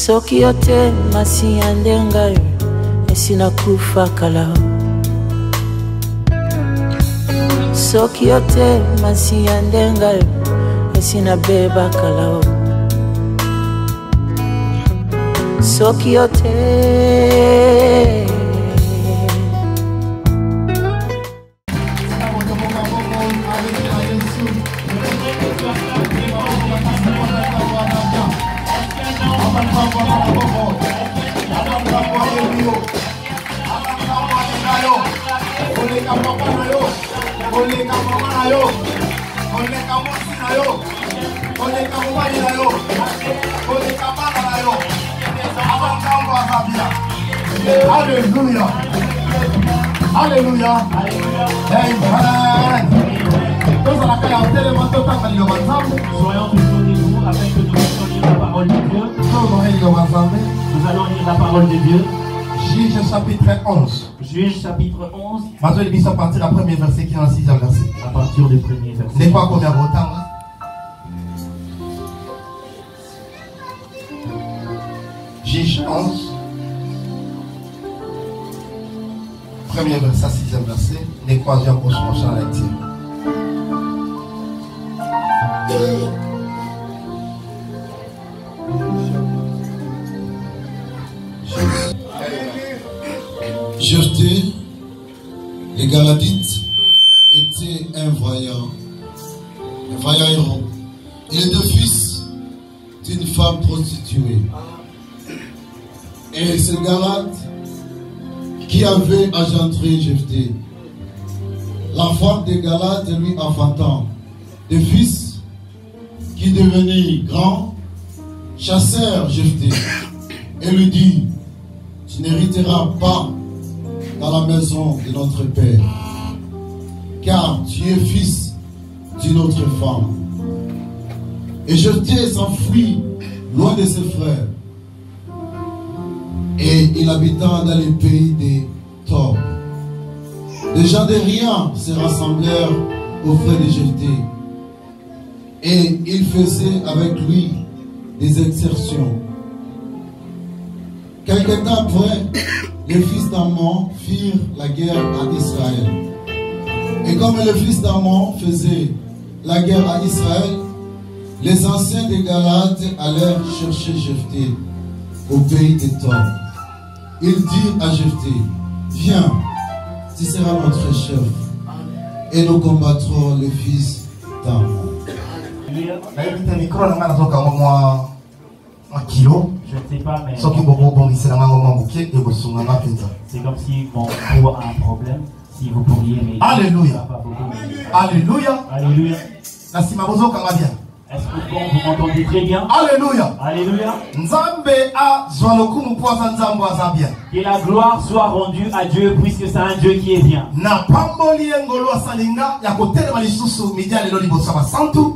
Soki yote masi yandengayo esina kufa kala. Soki yote masi yandengayo esina beba kala. Soki yote Alléluia. Alléluia. Amen. Soyons toujours debout afin que nous puissions lire la parole de Dieu. Nous allons lire la parole de Dieu. Juge chapitre 11. Juge chapitre 11. À partir du premier verset qui est dans le 6e verset. À partir du premier verset. C'est quoi combien de temps? Juge 11. Premier verset, 6e verset. Les croiseurs pour se marcher à la lecture. Jephthé, les Galadites, était un vaillant héros. Il était fils d'une femme prostituée. Et c'est Galade qui avait engendré Jephthé. La femme de Galade lui enfantant des fils qui devenaient grands, chassèrent Jephthé et lui dit: tu n'hériteras pas dans la maison de notre père, car tu es fils d'une autre femme. Et Jephthé s'enfuit loin de ses frères, et il habita dans les pays des Tob. Les gens de rien se rassemblèrent auprès de Jephthé, et ils faisaient avec lui des exertions. Quelque temps après, les fils d'Ammon firent la guerre à Israël. Et comme les fils d'Ammon faisaient la guerre à Israël, les anciens de Galade allèrent chercher Jephthé au pays des Tob. Ils dirent à Jephthé: viens, tu seras notre chef, et nous combattrons les fils d'Ammon. Je ne sais pas, mais c'est comme si mon pour a un problème. Si vous pourriez m'aider. Alléluia. Alléluia. Alléluia. Est-ce que vous m'entendez très bien? Alléluia. Alléluia. Que la gloire soit rendue à Dieu, puisque c'est un Dieu qui est bien.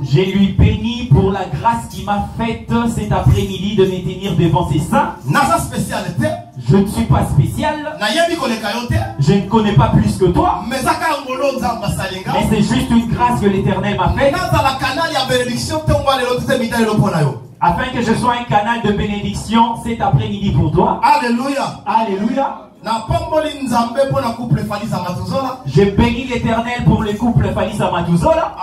Je lui bénis pour la grâce qu'il m'a faite cet après-midi de me tenir devant ses saints. Je ne suis pas spécial. Je ne connais pas plus que toi. Mais c'est juste une grâce que l'Éternel m'a faite, afin que je sois un canal de bénédiction cet après-midi pour toi. Alléluia. Alléluia. Je bénis l'Éternel pour le couple Falisa Matuzola,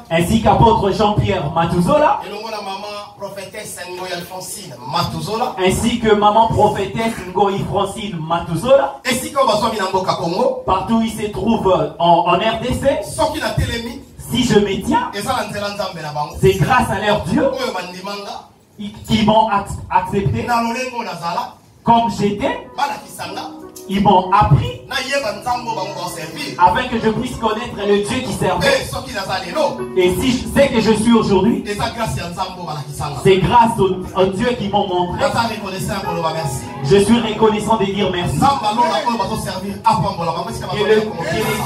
ainsi qu'apôtre Jean-Pierre Matuzola, ainsi que maman prophétesse Ngoï Francine Matuzola, partout où il se trouve en RDC. Si je me tiens, c'est grâce à leur Dieu qui m'ont accepté comme j'étais. Ils m'ont appris afin que je puisse connaître le Dieu qui servait. Et si je sais que je suis aujourd'hui, c'est grâce au Dieu qui m'ont montré. Je suis reconnaissant de dire merci. Que les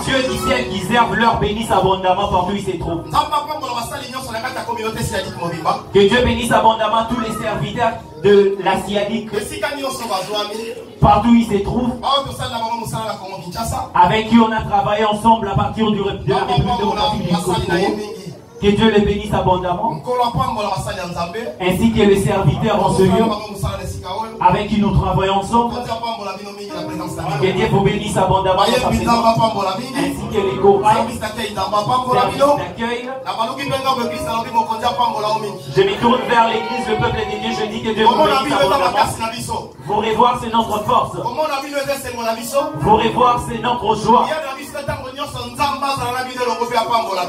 dieux du ciel qui servent leur bénissent abondamment partout où ils se trouvent. Que Dieu bénisse abondamment tous les serviteurs de la Siadique, partout où ils se trouvent, avec qui on a travaillé ensemble à partir de la République démocratique du Congo. Que Dieu le bénisse abondamment. Ainsi que les serviteurs en ce lieu avec qui nous travaillons ensemble. Que Dieu vous bénisse abondamment. Ainsi que les copains, d'accueil. Je me tourne vers l'église, le peuple de Dieu. Je dis que Dieu vous bénisse abondamment. Vous revoir, c'est notre force. Vous revoir, c'est notre joie.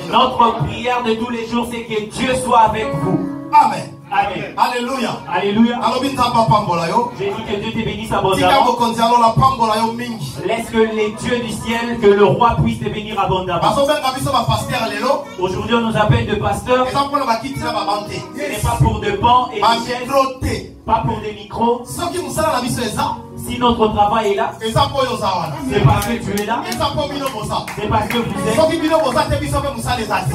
Notre prière de tous les jours, c'est que Dieu soit avec vous. Amen. Amen. Alléluia. Alléluia. J'ai dit que Dieu te bénisse abondamment. Laisse que les dieux du ciel, que le roi puisse te bénir abondamment. Aujourd'hui, on nous appelle de pasteurs. Ce n'est pas pour de bancs et de chaises, pas pour des micros. Si notre travail est là, c'est parce que tu es là. C'est parce que vous êtes. Si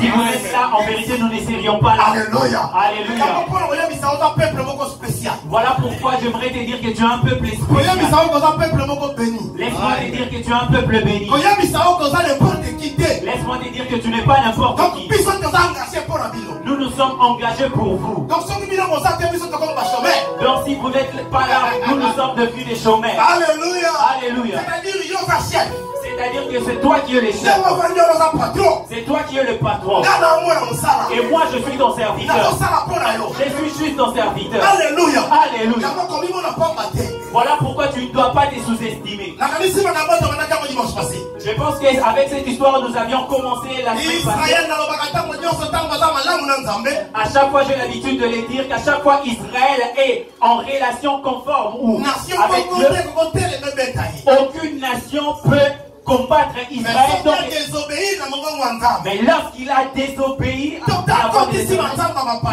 vous êtes là, en vérité, nous ne serions pas là. Alléluia. Alléluia. Voilà pourquoi j'aimerais te dire que tu es un peuple spécial. Laisse-moi te dire que tu es un peuple béni. Laisse-moi te dire que tu n'es pas n'importe qui. Nous nous sommes engagés pour vous. Donc si vous n'êtes pas là, nous nous sommes devenus des chômeurs. Alléluia. Alléluia. C'est-à-dire que c'est toi qui es le chef. C'est toi qui es le patron. Et moi je suis ton serviteur. Je suis juste ton serviteur. Alléluia. Alléluia. Voilà pourquoi tu ne dois pas te sous-estimer. Je pense qu'avec cette histoire nous avions commencé la semaine passée. À chaque fois j'ai l'habitude de le dire qu'à chaque fois Israël est en relation conforme ou avec Dieu, aucune nation peut combattre Israël. Mais lorsqu'il a désobéi,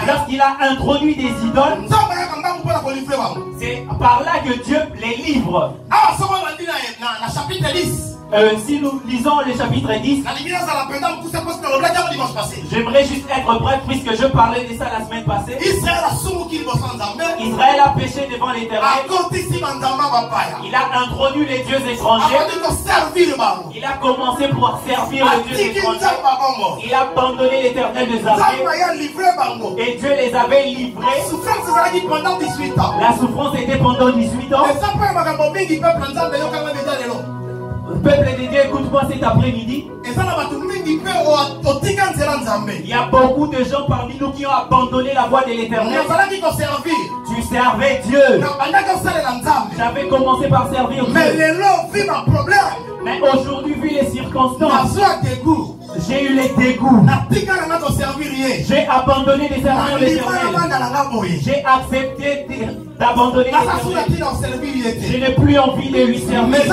lorsqu'il a introduit des idoles, c'est par là que Dieu les livre. Si nous lisons le chapitre 10, j'aimerais juste être bref puisque je parlais de ça la semaine passée. Israël a péché devant l'Éternel. Il a introduit les dieux étrangers. Il a commencé pour servir les dieux étrangers. Il a abandonné l'Éternel des armées. Et Dieu les avait livrés. La souffrance était pendant 18 ans. Peuple de Dieu, écoute-moi cet après-midi. Il y a beaucoup de gens parmi nous qui ont abandonné la voie de l'Éternel. Tu servais Dieu. J'avais commencé par servir Dieu. Mais aujourd'hui, vu les circonstances, j'ai eu les dégoûts. J'ai abandonné les services de l'Éternel. J'ai accepté d'abandonner l'Éternel. Je n'ai plus envie de lui servir.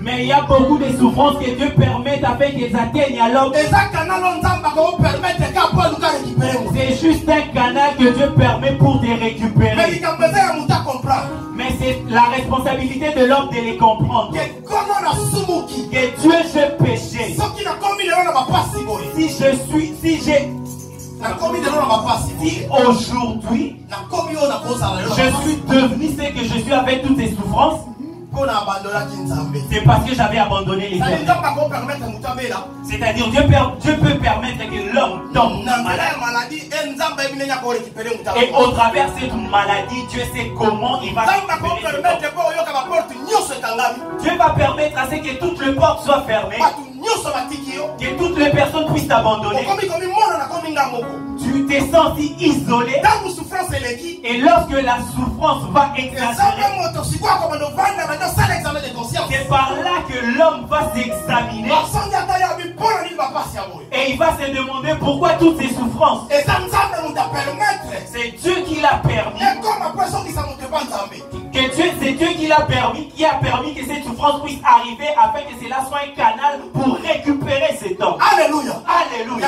Mais il y a beaucoup de souffrances que Dieu permet afin qu'ils atteignent à l'homme. C'est juste un canal que Dieu permet pour te récupérer. Mais c'est la responsabilité de l'homme de les comprendre. Que Dieu, j'ai péché. Si aujourd'hui je suis devenu ce que je suis avec toutes ces souffrances, c'est parce que j'avais abandonné les hommes. C'est-à-dire Dieu peut permettre que l'homme tombe dans la maladie. Et au travers de cette maladie, Dieu sait comment il va récupérer. Dieu va permettre à ce que toutes les portes soient fermées, que toutes les personnes puissent t'abandonner. Tu t'es senti isolé. Et lorsque la souffrance va exagérer, c'est par là que l'homme va s'examiner. Et il va se demander pourquoi toutes ces souffrances. C'est Dieu qui l'a permis. C'est Dieu qui l'a permis, qui a permis que cette souffrance puisse arriver afin que cela soit un canal pour récupérer cet homme. Alléluia. Alléluia.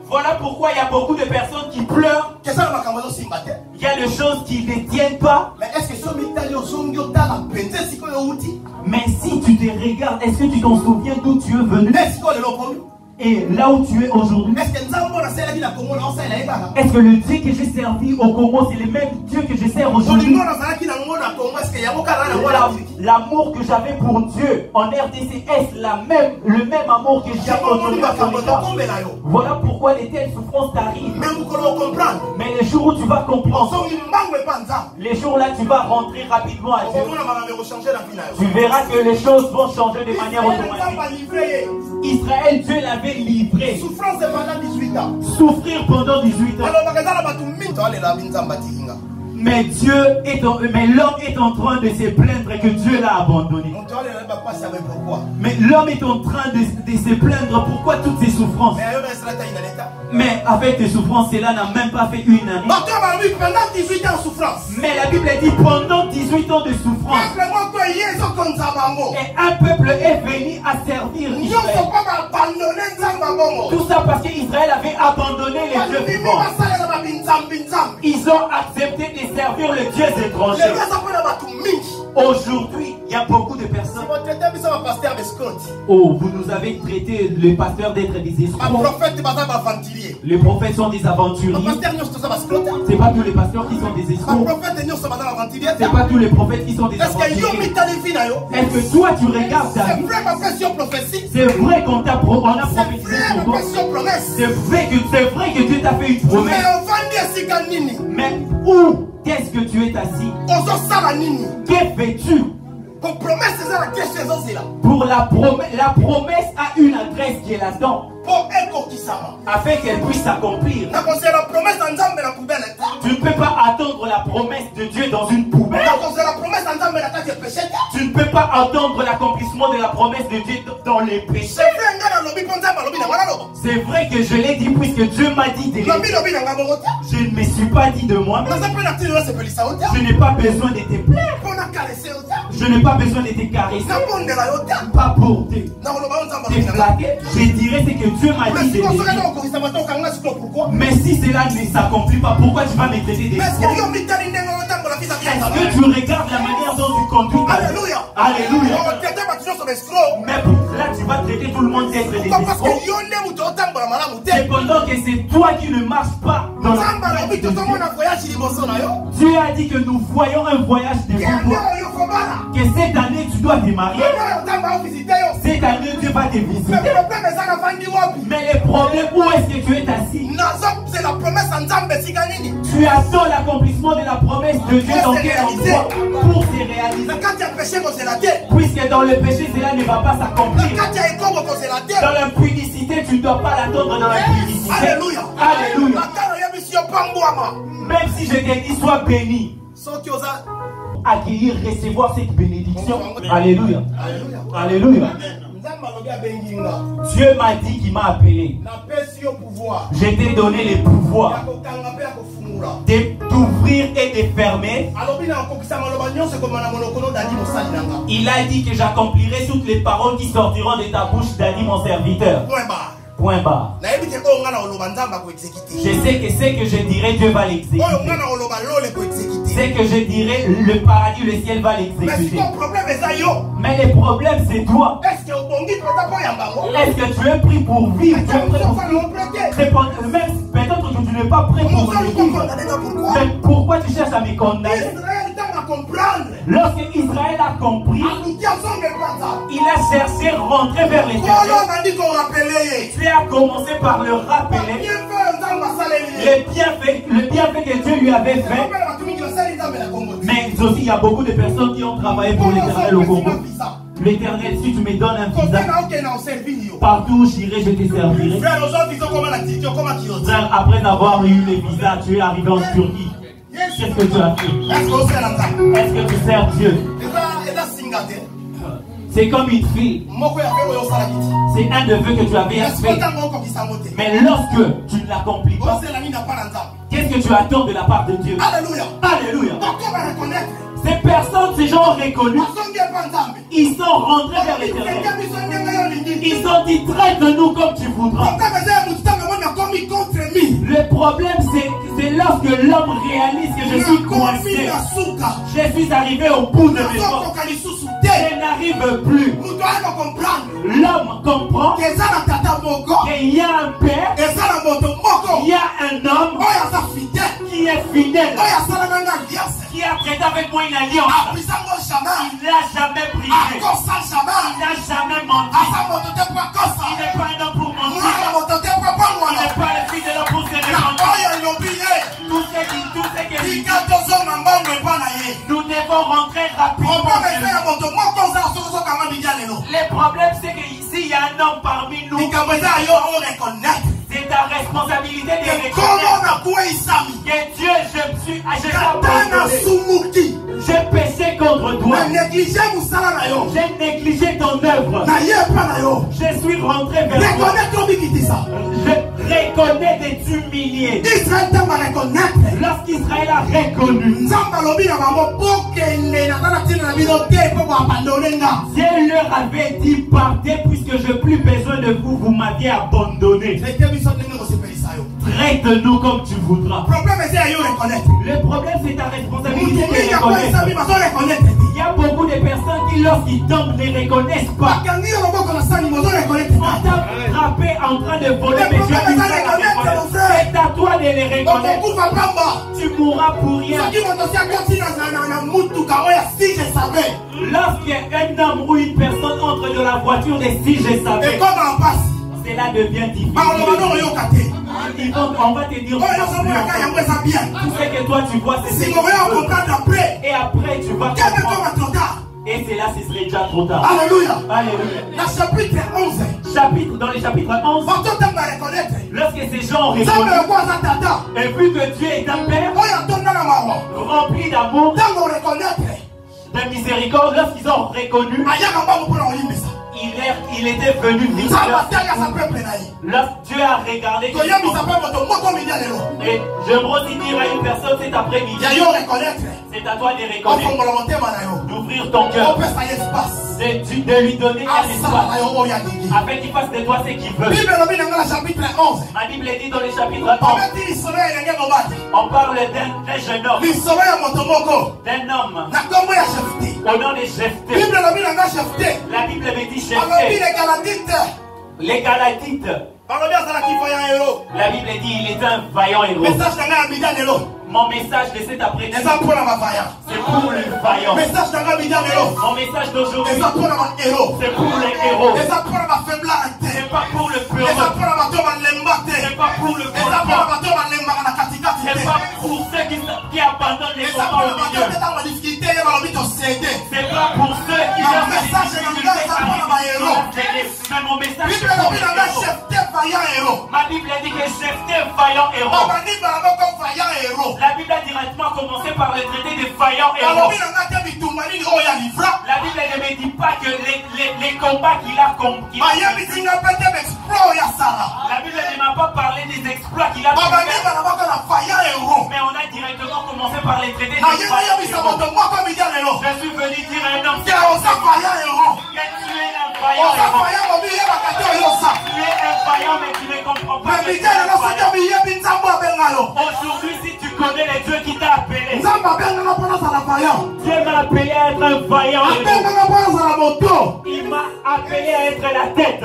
Voilà pourquoi il y a beaucoup de personnes qui pleurent. Il y a des choses qui ne tiennent pas. Mais si tu te regardes, est-ce que tu t'en souviens d'où tu es venu? Et là où tu es aujourd'hui, est-ce que le Dieu que j'ai servi au Congo, c'est le même Dieu que je sers aujourd'hui? l'amour que j'avais pour Dieu en RDC, est-ce le même amour que j'ai aujourd'hui à Africa? Voilà pourquoi les telles souffrances t'arrivent. Mais les jours où tu vas comprendre, les jours là tu vas rentrer rapidement à Dieu, tu verras que les choses vont changer de manière automatique. Israël, Dieu l'avait livré. Souffrir pendant 18 ans. Mais l'homme est en train de se plaindre que Dieu l'a abandonné. Mais l'homme est en train de se plaindre pourquoi toutes ces souffrances. Mais avec tes souffrances, cela n'a même pas fait une année. Mais la Bible dit pendant 18 ans de souffrance. Et un peuple est venu à servir Israël. Tout ça parce qu'Israël avait abandonné les dieux vivants. Ils ont accepté de servir les dieux étrangers. Aujourd'hui, il y a beaucoup de personnes. Oh, vous nous avez traité les pasteurs d'être des escrocs. Les prophètes sont des aventuriers. C'est pas tous les pasteurs qui sont des escrocs. C'est pas tous les prophètes qui sont des aventuriers. Est-ce que toi tu regardes ta vie? C'est vrai qu'on a prophétisé sur toi. C'est vrai que Dieu t'a fait une promesse. Mais où est-ce que tu es assis? Que fais-tu? Pour la promesse a une adresse qui est là-dedans, afin qu'elle puisse s'accomplir. Tu ne peux pas attendre la promesse de Dieu dans une poubelle. Tu ne peux pas attendre l'accomplissement de la promesse de Dieu dans les péchés. C'est vrai que je l'ai dit puisque Dieu m'a dit de l'aider. Je ne me suis pas dit de moi. Je n'ai pas besoin de te plaire. Je n'ai pas besoin de te caresser. Pas pour te flatter. Je dirais c'est que Dieu m'a dit de l'aider. Mais si cela ne s'accomplit pas, pourquoi tu vas me traiter des escrocs? Est-ce que tu regardes la manière dont tu conduis? Alléluia. Alléluia. Mais là tu vas traiter tout le monde d'être des escrocs. Cependant que c'est toi qui ne marches pas dans la vie de Dieu. Dieu a dit que nous voyons un voyage devant toi. Que cette année tu dois te marier. Cette année Dieu va te visiter. Mais le problème, où est-ce que tu es assis? Tu attends l'accomplissement de la promesse de Dieu dans quel endroit pour se réaliser? Puisque dans le péché cela ne va pas s'accomplir. Dans l'impudicité tu ne dois pas l'attendre dans l'impudicité. Alléluia. Alléluia. Même si je te dis sois béni, accueillir, recevoir cette bénédiction. Alléluia. Alléluia. Dieu m'a dit qu'il m'a appelé. Je t'ai donné les pouvoirs d'ouvrir et de fermer. Il a dit que j'accomplirai toutes les paroles qui sortiront de ta bouche, Dani mon serviteur. Point barre. Je sais que ce que je dirai, Dieu va l'exécuter. Ce que je dirai, le paradis, le ciel va l'exécuter. Mais le problème, c'est toi. Est-ce que tu es pris pour vivre? Même peut-être que tu n'es pas prêt pour vivre. Mais pourquoi tu cherches à me condamner? Lorsque Israël a compris, il a cherché à rentrer vers l'Éternel. Tu as commencé par le rappeler le bienfait que Dieu lui avait fait. Mais aussi, il y a beaucoup de personnes qui ont travaillé pour l'Éternel au Congo. L'Éternel, si tu me donnes un visa, partout où j'irai, je te servirai. Frère, après avoir eu les visas, tu es arrivé en Turquie. Qu'est-ce que tu as fait? Est-ce que tu sers Dieu? C'est comme une fille. C'est un neveu que tu avais fait. Mais lorsque tu ne l'accomplis pas, qu'est-ce que tu attends de la part de Dieu? Alléluia. Alléluia. Ces personnes, ces gens reconnus, ils sont rentrés vers l'Éternel. Ils ont dit traite-nous comme tu voudras. Le problème, c'est lorsque l'homme réalise que je suis coincé. Je suis arrivé au bout de mes forces. Je n'arrive plus. L'homme comprend qu'il y a un père, il y a un homme qui est fidèle, qui a traité avec moi une alliance. Il n'a jamais brisé. Il n'a jamais menti. Il n'est pas un homme pour mentir. Il n'est pas le fils de l'homme pour se défendre. Tout ce qui nous devons rentrer rapidement. Le problème, c'est que ici, il y a un homme parmi nous. C'est ta responsabilité de reconnaître que Dieu, j'ai péché contre toi. J'ai négligé ton œuvre. Je suis rentré vers toi. Je reconnais de t'humilier. Lorsqu'Israël a reconnu, Dieu leur avait dit partez puisque je n'ai plus besoin de vous, vous m'aviez abandonné. Traite-nous comme tu voudras. Le problème c'est ta responsabilité de reconnaître. Il y a beaucoup de personnes qui lorsqu'ils tombent ne reconnaissent pas. On t'a frappé en train de voler mais tu as dit c'est à toi de les reconnaître. Tu mourras pour rien. Lorsqu'un homme ou une personne entre dans la voiture de si je savais, cela devient difficile. On va te dire tout ce que toi tu vois c'est et après tu vas comprendre. Et c'est là ce serait déjà trop tard. Alléluia. Dans le chapitre 11, lorsque ces gens ont reconnu, et vu que Dieu est un Père rempli d'amour, de miséricorde, lorsqu'ils ont reconnu, il était venu vite. Dieu a regardé. Et je me aussi dire à une personne cet après-midi, c'est à toi de reconnaître, d'ouvrir ton cœur, de lui donner un espace, afin qu'il fasse de toi ce qu'il veut. Ma Bible dit dans le chapitre 11, on parle d'un jeune homme, d'un homme au nom de Jephthé. La Bible me dit les Galatites. La Bible dit il est un vaillant héros. Mon message de cet après-midi, c'est pour le vaillant. Mon message d'aujourd'hui, c'est pour les héros. C'est pas pour le peureux. C'est pas pour le corrupteur. C'est pas pour ceux qui abandonnent les combats au milieu. C'est pas pour ceux qui ont des difficultés à mais mon message c'est pour les héros. Ma Bible dit que Jephthé est un vaillant héros. La Bible a directement commencé par le traité des vaillants héros. La Bible ne me dit pas que les combats qu'il a commis. La Bible ne m'a pas parlé des exploits qu'il a commis. Mais on a directement commencé par les traités des vaillants héros. Je suis venu dire à un homme que tu es un vaillant héros. Tu es un vaillant mais tu ne comprends pas. Aujourd'hui si tu connais les dieux qui t'a appelé, Dieu m'a appelé à être un vaillant héros. Il m'a appelé à être la tête.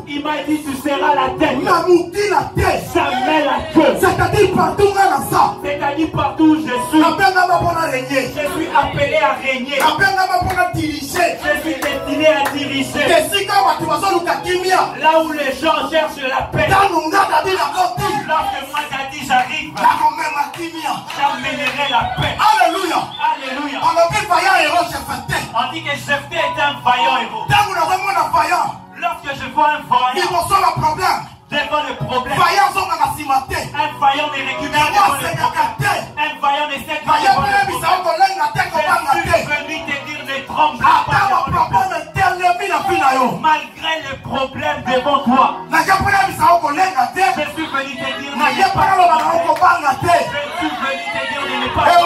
Il m'a dit tu seras la tête, jamais la queue. C'est-à-dire partout où je suis appelé à régner. Je suis destiné à diriger. Là où les gens cherchent la paix, lorsque moi j'ai dit j'arrive, j'amènerai la paix. Alléluia. Alléluia. On dit que Jephthé est un vaillant héros. Lorsque je vois un vaillant devant le problème, un vaillant ne récupère devant le problème. Un vaillant ne sait pas devant le problème. Je suis venu te dire ne tremble pas malgré le problème devant toi. Je suis venu te dire n'ayez pas peur. Je suis venu te dire ne pas peur.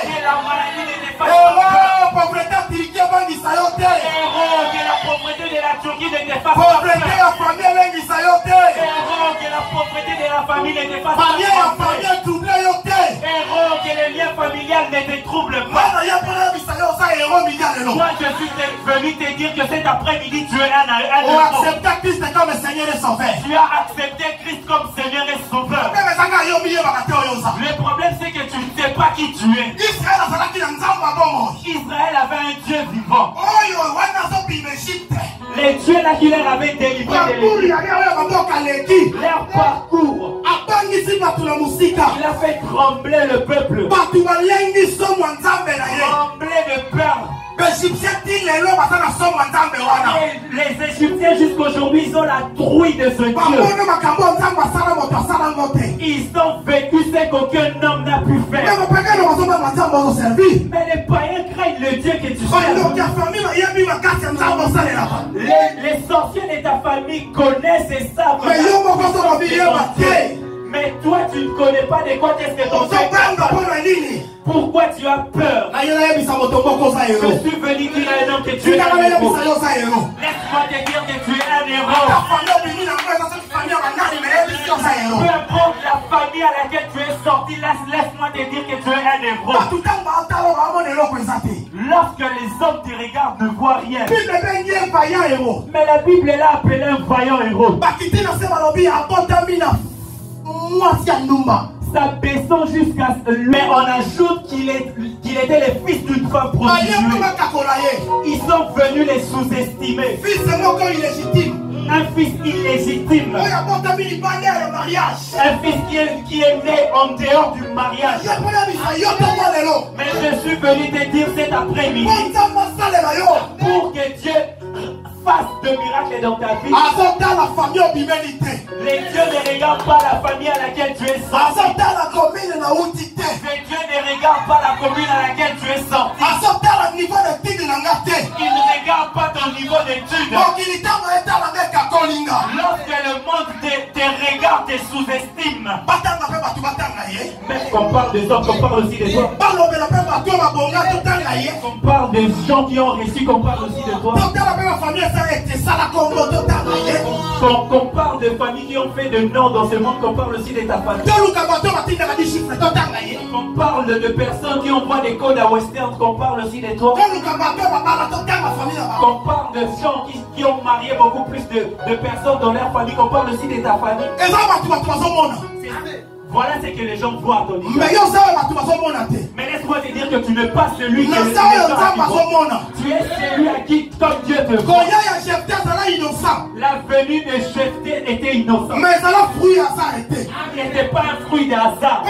Que la maladie ne t'efface pas. Que la pauvreté de la Turquie ne t'efface pas. Que la pauvreté de la famille ne t'efface pas. Que les liens familiales ne te troublent pas. Moi je suis venu te dire que cet après-midi, tu es un On accepte Christ comme Seigneur et Sauveur. Tu as accepté Christ comme Seigneur et Sauveur. Le problème, c'est que tu ne sais pas qui tu es. Israël avait un Dieu vivant. Les dieux là qui leur avaient délivré de l'Égypte. Leur parcours. Il a fait trembler le peuple. Trembler de peur. Les Égyptiens jusqu'aujourd'hui, ils ont la trouille de ce Dieu. Ils ont vécu ce qu'aucun homme n'a pu faire. Mais les païens craignent le Dieu que tu sers. Les sorciers de ta famille connaissent et savent. Mais toi, tu ne connais pas de quoi est-ce que ton Dieu. Pourquoi tu as peur? Je suis venu dire à un homme que tu es un héros. Laisse-moi te dire que tu es un héros. Peu importe la famille à laquelle tu es sorti, laisse-moi te dire que tu es un héros. Lorsque les hommes te regardent, ne voient rien. Mais la Bible l'a appelé un vaillant héros. Ça baissant jusqu'à... Mais on ajoute qu'il était le fils d'une femme prostituée. Ils sont venus les sous-estimer. Un fils illégitime. Un fils qui est né en dehors du mariage. Mais je suis venu te dire cet après-midi pour que Dieu fasse de miracles dans ta vie. Les dieux ne regardent pas la famille à laquelle tu es sorti. Les dieux ne regardent pas la commune à laquelle tu es sorti. Ils ne regardent pas ton niveau d'études. Lorsque le monde te regarde, te sous-estime. Même qu'on parle des hommes, qu'on parle aussi des toi. Qu'on parle des gens qui ont reçu, qu'on parle aussi de toi. Qu'on parle de familles qui ont fait de nom dans ce monde, qu'on parle aussi de ta famille. Qu'on parle de personnes qui envoient des codes à Western, qu'on parle aussi de toi. Qu'on parle de gens qui ont marié beaucoup plus de personnes dans leur famille, qu'on parle aussi de ta famille. Voilà ce que les gens voient à ton niveau. Mais laisse-moi te dire que tu n'es pas celui qui est tu es celui à qui ton Dieu te voit. La venue de Jephthé était innocente. Mais Il n'était pas un fruit de hasard.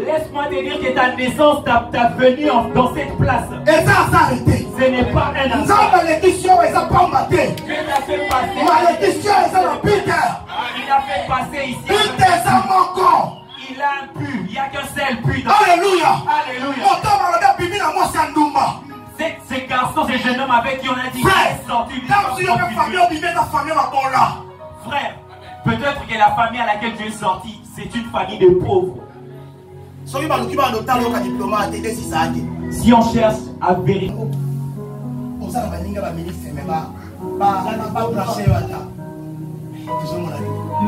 Laisse-moi te dire que ta naissance, ta venue dans cette place, ce n'est pas un hasard. Dieu t'a fait passer. Il a fait passer ici. Il a un pu. Il n'y a qu'un seul pu. Alléluia. Alléluia. Ces garçons, ces jeunes hommes avec qui on a dit qu'il est sorti du frère, peut-être que la famille à laquelle tu es sorti, c'est une famille de pauvres. Si on cherche à vérifier,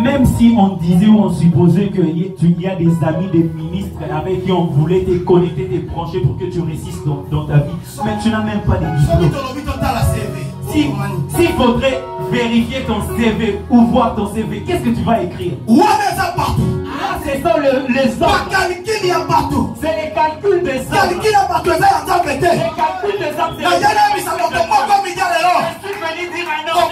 même si on disait ou on supposait qu'il y a des amis, des ministres avec qui on voulait te connecter, te brancher pour que tu réussisses dans ta vie, mais tu n'as même pas de diplôme. S'il faudrait vérifier ton CV ou voir ton CV, qu'est-ce que tu vas écrire? Là, ce sont les hommes. C'est les calculs des hommes. Les calculs des hommes. Je suis venu dire un homme.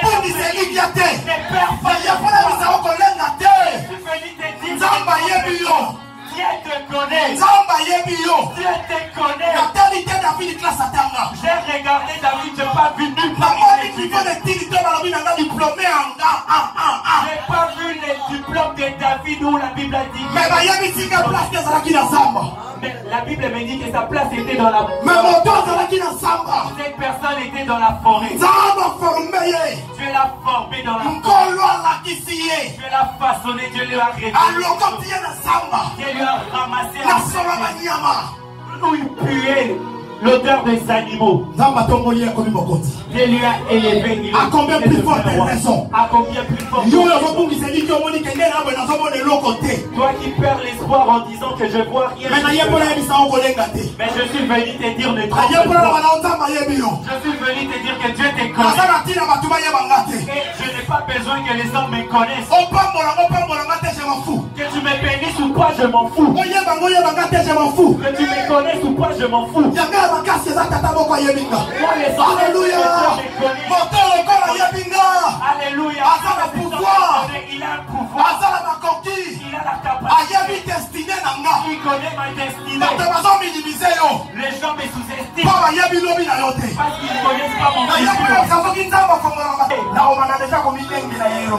Dieu te connaît. Dieu te connaît. J'ai regardé David, je n'ai pas vu nulle part. J'ai pas vu les diplômes de David où la Bible a dit. Mais la Bible me dit que sa place était dans la forêt. Cette personne était dans la forêt. Dieu l'a formé dans la forêt. Dieu l'a façonné, Dieu lui a révélé. Dieu lui a ramassé la où il puait l'odeur des animaux. Dieu lui a élevé. À combien plus forte raison? À combien plus forte raison? Toi qui perds l'espoir en disant que je vois rien. Mais je suis venu te dire ne trompe pas. Je suis venu te dire que Dieu te connaît. Et je n'ai pas besoin que les hommes me connaissent. Que tu me bénisses ou pas, je m'en fous. Que tu me connaisses ou pas, je m'en fous. Moi, les hommes, Alléluia. Alléluia. Il a un pouvoir. Il a la capacité. Il connaît ma destinée. Les gens me sous-estiment parce qu'ils ne connaissent pas mon futur.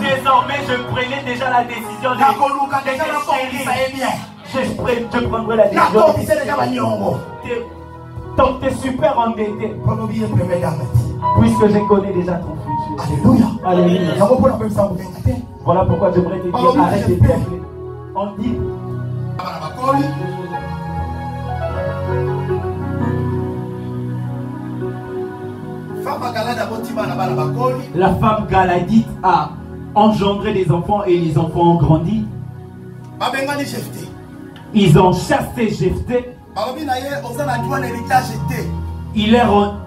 Désormais, je prenais déjà la décision de je prendrai la décision. Donc tu es super endetté. Puisque je connais déjà ton futur. Alléluia. Alléluia. Voilà pourquoi j'aimerais te dire arrête de t'appeler. On dit. La femme galadite a engendré des enfants et les enfants ont grandi. Ils ont chassé Jephthé.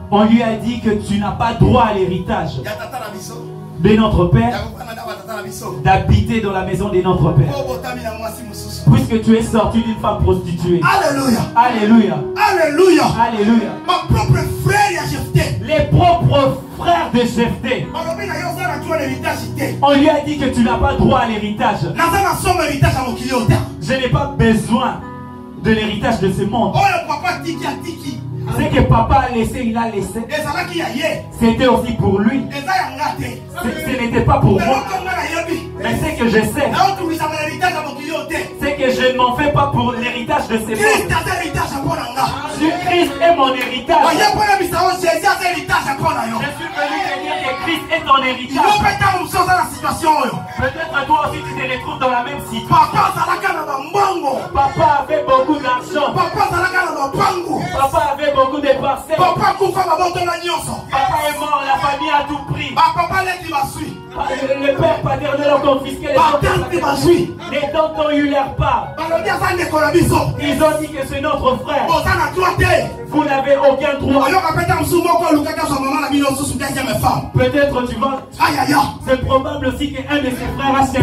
On lui a dit que tu n'as pas droit à l'héritage de notre père, d'habiter dans la maison de notre père, puisque tu es sorti d'une femme prostituée. Alléluia. Alléluia. Alléluia. Alléluia. Mon propre frère Jephthé. Les propres frères de Jephthé. On lui a dit que tu n'as pas droit à l'héritage. Je n'ai pas besoin de l'héritage de ce monde. Ce que papa a laissé, il a laissé. C'était aussi pour lui. Ce n'était pas pour moi. Mais ce que je sais, c'est que je ne m'en fais pas pour l'héritage de ces mondes. Christ est mon héritage. Je suis venu te dire que Christ est ton héritage. Peut-être toi aussi tu te retrouves dans la même situation. Papa avait beaucoup d'argent. Papa avait beaucoup de parcelles. Papa est mort, la famille a tout pris. Le père paternel a confisqué les dents ont eu leur part. Ils ont dit que c'est notre frère. Vous n'avez aucun droit. Peut-être tu vas. C'est probable aussi qu'un de ses frères a cherché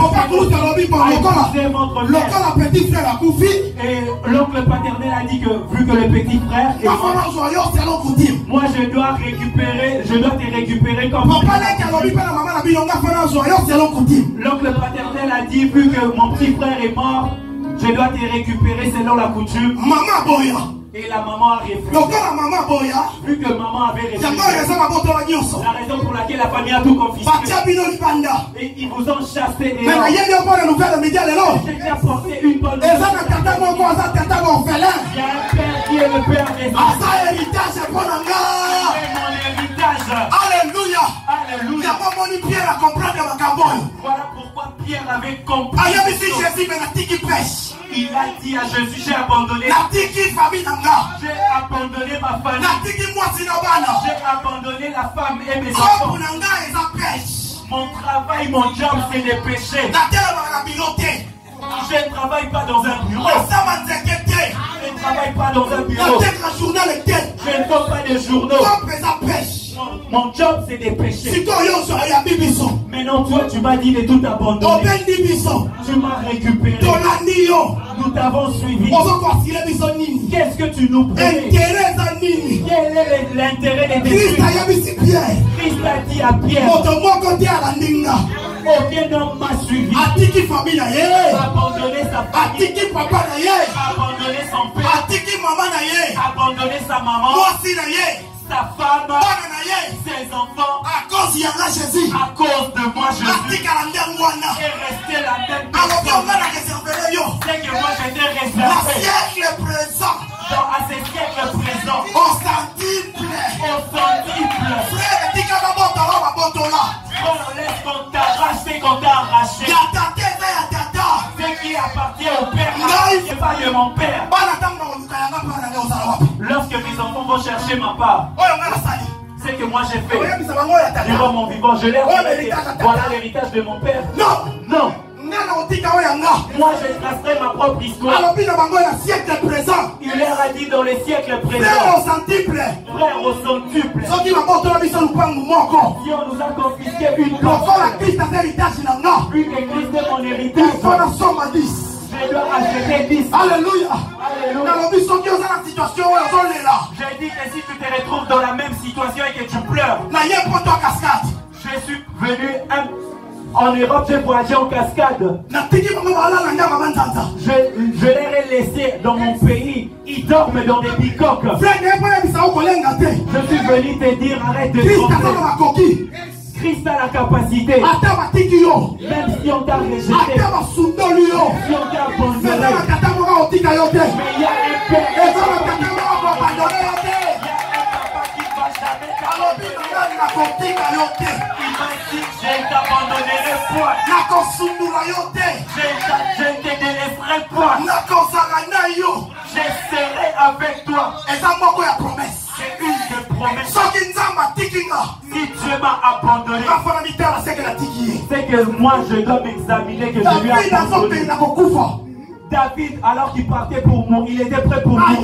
votre frère. Et l'oncle paternel a dit que vu que le petit frère est mort, moi je dois te récupérer comme l'oncle paternel a dit vu que mon petit frère est mort, je dois te récupérer selon la coutume. Et la maman a refusé. Vu que maman avait refusé, la raison pour laquelle la famille a tout confisqué. Et ils vous ont chassé dehors. J'ai apporté une bonne nouvelle. Il y a un père qui est le père des enfants. C'est mon héritage. Alléluia. Alléluia. Voilà pourquoi Pierre avait compris. Il a dit à Jésus, j'ai abandonné ma famille. J'ai abandonné la femme et mes enfants. Mon travail, mon job, c'est le péché. Je ne travaille pas dans un bureau. Je ne travaille pas dans un bureau. Je ne fais pas de journaux. Mon job, c'est des péchés. Maintenant, toi, tu m'as dit de tout abandonner. Tu m'as récupéré. Nous t'avons suivi. Qu'est-ce que tu nous promets? Quel est l'intérêt de Christ? Christ a dit à Pierre, aucun homme m'a suivi. Abandonner sa famille. Abandonner son père. Abandonner sa maman. Sa femme, ses enfants, à cause de moi Jésus, est resté la même personne. C'est que moi j'étais réservé dans à ce siècle présent, au centuple. On laisse qu'on t'arrache, c'est qu'on t'a arraché. Ce qui appartient au père, n'est pas de mon père. Lorsque mes enfants gens vont chercher ma part. C'est que moi j'ai fait. Durant mon vivant, je leur ai dit, voilà l'héritage de mon père. Non. Non. Moi je tracerai ma propre histoire. Il leur a dit dans les siècles présents. Frère au centuple. Si on nous a confisqué une parcelle, vu que Christ est mon héritage, je dois acheter 10. Alléluia. Alléluia. J'ai dit que si tu te retrouves dans la même situation et que tu pleures, je suis venu en Europe, j'ai voyagé en cascade. Je les ai laissés dans mon pays. Ils dorment dans des bicoques. Je suis venu te dire, arrête de tromper. Christ a la capacité. Même si on t'a rejeté, si on t'a abandonné, mais il y a un père. Il m'a dit, je ne t'abandonnerai point. Je ne te délaisserai point. Je serai avec toi. C'est une de promesses. Si Dieu m'a abandonné, c'est que moi je dois m'examiner que je lui ai abandonné. David, alors qu'il partait pour mourir, il était prêt pour mourir.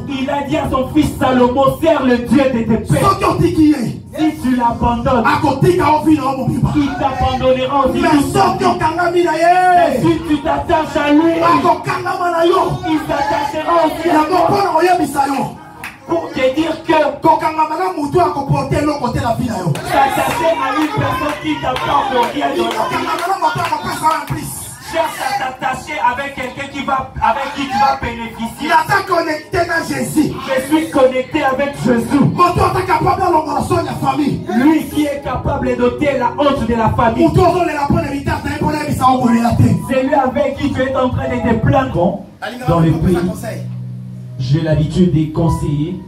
Il a dit à son fils Salomon, sers le Dieu de tes pères. Si tu l'abandonnes, il t'abandonnera aussi. Mais si tu t'attaches à lui, il s'attachera aussi à toi. Pour te dire que s'attacher à une personne qui t'apporte rien dans la vie. Cherche à t'attacher avec quelqu'un avec qui tu vas bénéficier. Je suis connecté avec Jésus. Lui qui est capable d'ôter la honte de la famille. C'est lui avec qui tu es en train de te plaindre dans le pays. J'ai l'habitude de conseiller.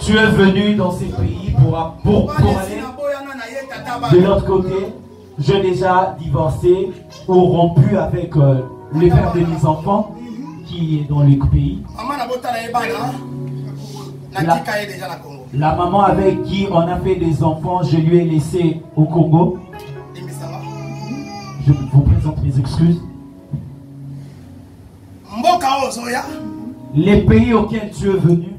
Tu es venu dans ces pays pour aller de l'autre côté. J'ai déjà divorcé ou rompu avec le père de mes enfants qui est dans le pays. La maman avec qui on a fait des enfants, je lui ai laissé au Congo. Je vous présente mes excuses. Les pays auxquels tu es venu.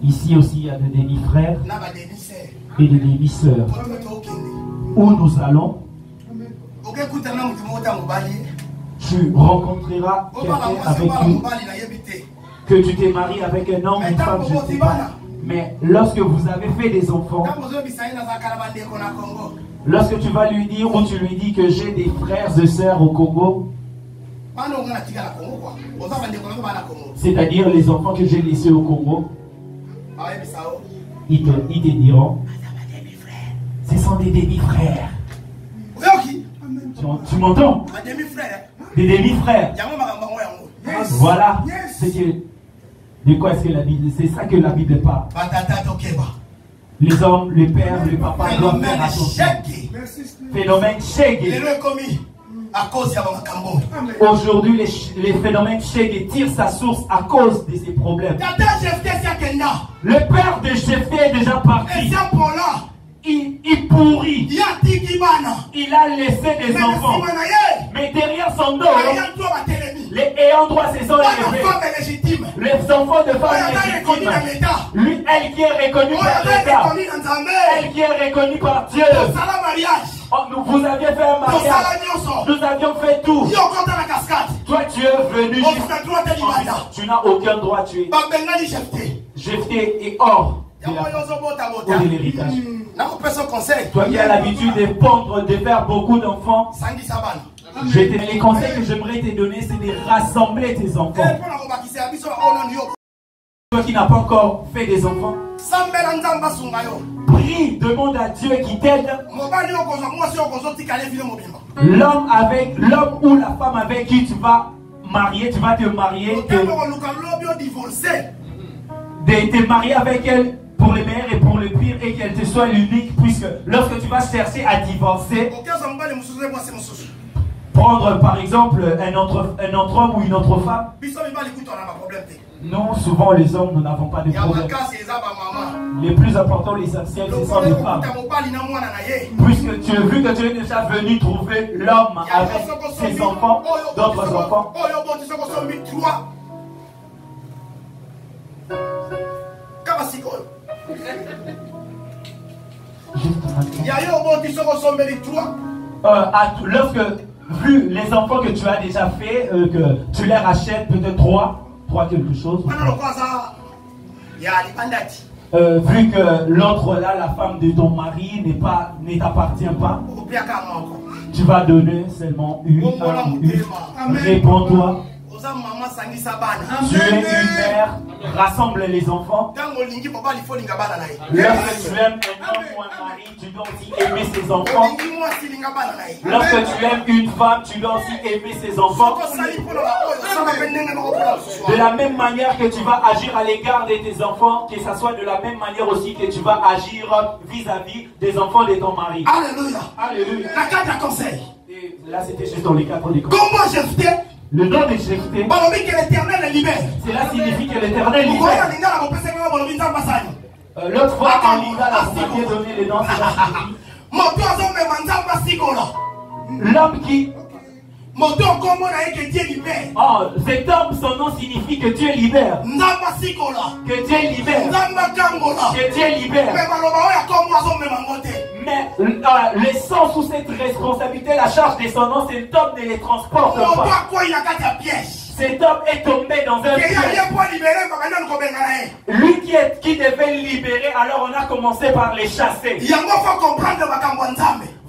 Ici aussi il y a des demi-frères et des demi-sœurs. Où nous allons, tu rencontreras quelqu'un avec qui que tu t'es marié avec un homme, une femme, je ne sais pas. Mais lorsque vous avez fait des enfants, lorsque tu vas lui dire ou tu lui dis que j'ai des frères et sœurs au Congo, c'est-à-dire les enfants que j'ai laissés au Congo, ils te diront, ce sont des demi-frères. Tu m'entends? Des demi-frères. Voilà. De quoi est-ce que la Bible, c'est ça que la Bible parle. Les hommes, le père, le papa doivent faire attention. Phénomène Shege. Aujourd'hui, les phénomènes Shege tirent sa source à cause de ces problèmes. Le père de Jephthé est déjà parti. Il pourrit. Il a laissé des enfants. Mais derrière son dos, les ayants droit se sont élevés. Les enfants de femmes légitimes. Lui, elle qui est reconnue par l'État. Elle qui est reconnue par Dieu. Vous aviez fait un mariage. Nous avions fait tout. Toi, tu es venu. Tu n'as aucun droit. Tu es. Jephthé est hors de l'héritage. Toi qui as l'habitude de pondre, de faire beaucoup d'enfants, les conseils que j'aimerais te donner, c'est de rassembler tes enfants. Toi qui n'as pas encore fait des enfants, prie, demande à Dieu qui t'aide. L'homme ou la femme avec qui tu vas marier, tu vas te marier, de te marier avec elle pour le meilleur et pour le pire, et qu'elle te soit l'unique, puisque lorsque tu vas chercher à divorcer, prendre par exemple un autre homme ou une autre femme. Nous, souvent les hommes, nous n'avons pas de problème. Les plus importants, l'essentiel, ce sont les femmes. Puisque tu as vu que tu es déjà venu trouver l'homme avec ses enfants, d'autres enfants. Lorsque, vu les enfants que tu as déjà fait, que tu les rachètes peut-être trois quelque chose. Vu que l'autre là, la femme de ton mari ne t'appartient pas, tu vas donner seulement une. Réponds-toi. Tu es une mère, rassemble les enfants. Lorsque tu aimes un homme ou un mari, tu dois aussi aimer ses enfants. Lorsque tu aimes une femme, tu dois aussi aimer ses enfants. De la même manière que tu vas agir à l'égard de tes enfants, que ce soit de la même manière aussi que tu vas agir vis-à-vis des enfants de ton mari. Alléluia. Alléluia. La carte à conseil. Et là, c'était juste dans les quatre des conseils. Comment Jephthé? Le nom de Jephthé, l'Éternel libère. Cela signifie que l'Éternel libère. L'autre fois, en Linda, la Dieu donné le nom, l'homme qui... Oh, cet homme, son nom signifie que Dieu libère. Que Dieu libère. Que Dieu libère. Mais le sens sous cette responsabilité, la charge de son nom, cet homme ne les transporte pas. Cet homme est tombé dans un piège. Lui qui devait le libérer, alors on a commencé par les chasser.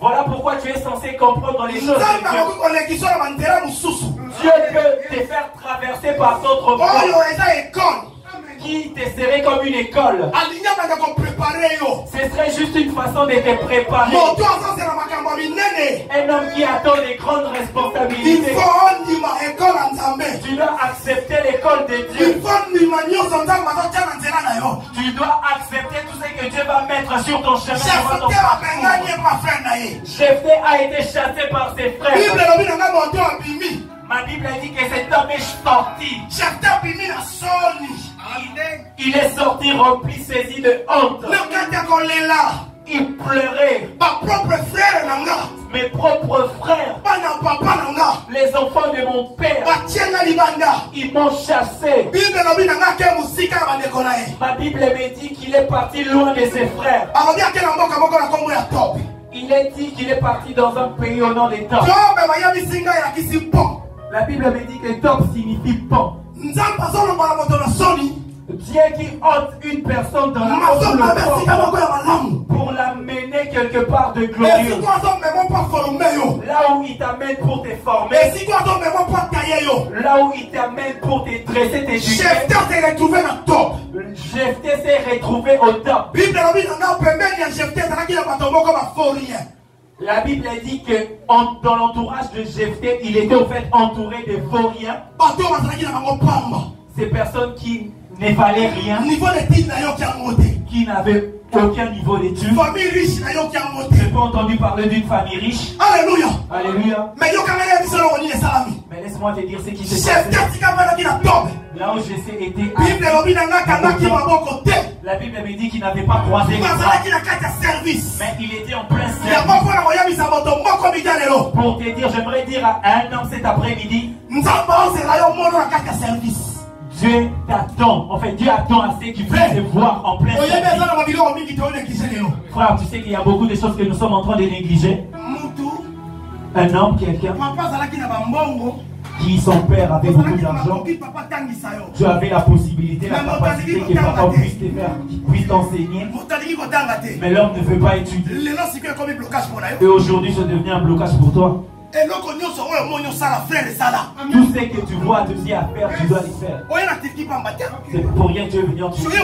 Voilà pourquoi tu es censé comprendre les choses de Dieu. Dieu peut te faire traverser par d'autres voies qui te serait comme une école. Ce serait juste une façon de te préparer. Un homme qui attend des grandes responsabilités. Tu dois accepter l'école de Dieu. Tu dois accepter tout ce que Dieu va mettre sur ton chemin. Jephthé a été chassé par ses frères. Ma Bible a dit que cet homme est sorti. Il est sorti rempli, saisi de honte. Il pleurait. Mes propres frères, les enfants de mon père, ils m'ont chassé. Ma Bible me dit qu'il est parti loin de ses frères. Il est dit qu'il est parti dans un pays au nom des Top. La Bible me dit que Top signifie pont. Dieu qui ôte une personne dans la pour l'amener quelque part de glorieux. Là où il t'amène pour te former. Là où il t'amène pour te dresser, tes Jephthé s'est retrouvé au top. Jephthé s'est retrouvé au top. La Bible dit que dans l'entourage de Jephthé, il était au fait entouré de vauriens. Ces personnes qui ne valaient rien, qui n'avaient aucun niveau d'études. J'ai pas entendu parler d'une famille riche. Alléluia. Alléluia. Mais laisse-moi te dire ce qui s'est passé. Là où Jephthé était, la Bible me dit qu'il n'avait pas croisé les bras, mais il était en plein service. Pour te dire, j'aimerais dire à un homme cet après-midi, Dieu t'attend. En fait, Dieu attend à ceux qui veulent te voir en plein service. Frère, tu sais qu'il y a beaucoup de choses que nous sommes en train de négliger. Un homme, quelqu'un qui son père avait beaucoup d'argent, tu avais la possibilité, la capacité que papa puisse t'enseigner, mais l'homme ne veut pas étudier. Et aujourd'hui, c'est devenu un blocage pour toi. Tout ce que tu vois Dieu à faire, tu dois les faire. C'est pour rien que tu es venu en Turquie.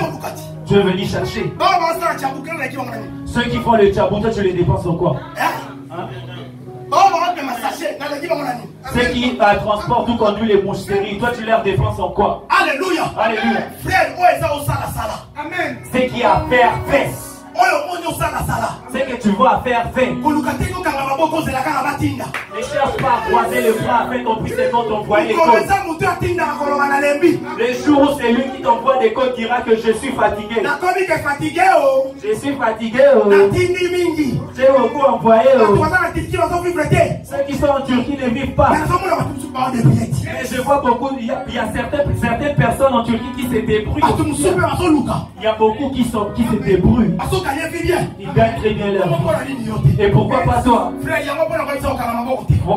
Tu es venu chercher. Ceux qui font le tchabouta, tu les dépenses en quoi? Ceux qui transportent ou conduisent les moucheries, toi tu leur dépenses en quoi? Alléluia. Alléluia. Amen. Ceux qui a fait. Ce que tu vois faire, fais. Ne cherche pas à croiser les bras afin qu'on puisse t'envoyer les côtes. Le jour où c'est lui qui t'envoie des côtes dira que je suis fatigué. Je suis fatigué. J'ai beaucoup envoyé. Ceux qui sont en Turquie ne vivent pas. Mais je vois beaucoup, il y a certaines personnes en Turquie qui se débrouillent. Il y a beaucoup qui se débrouillent. Ils gagnent très bien leur vie. Et pourquoi pas toi?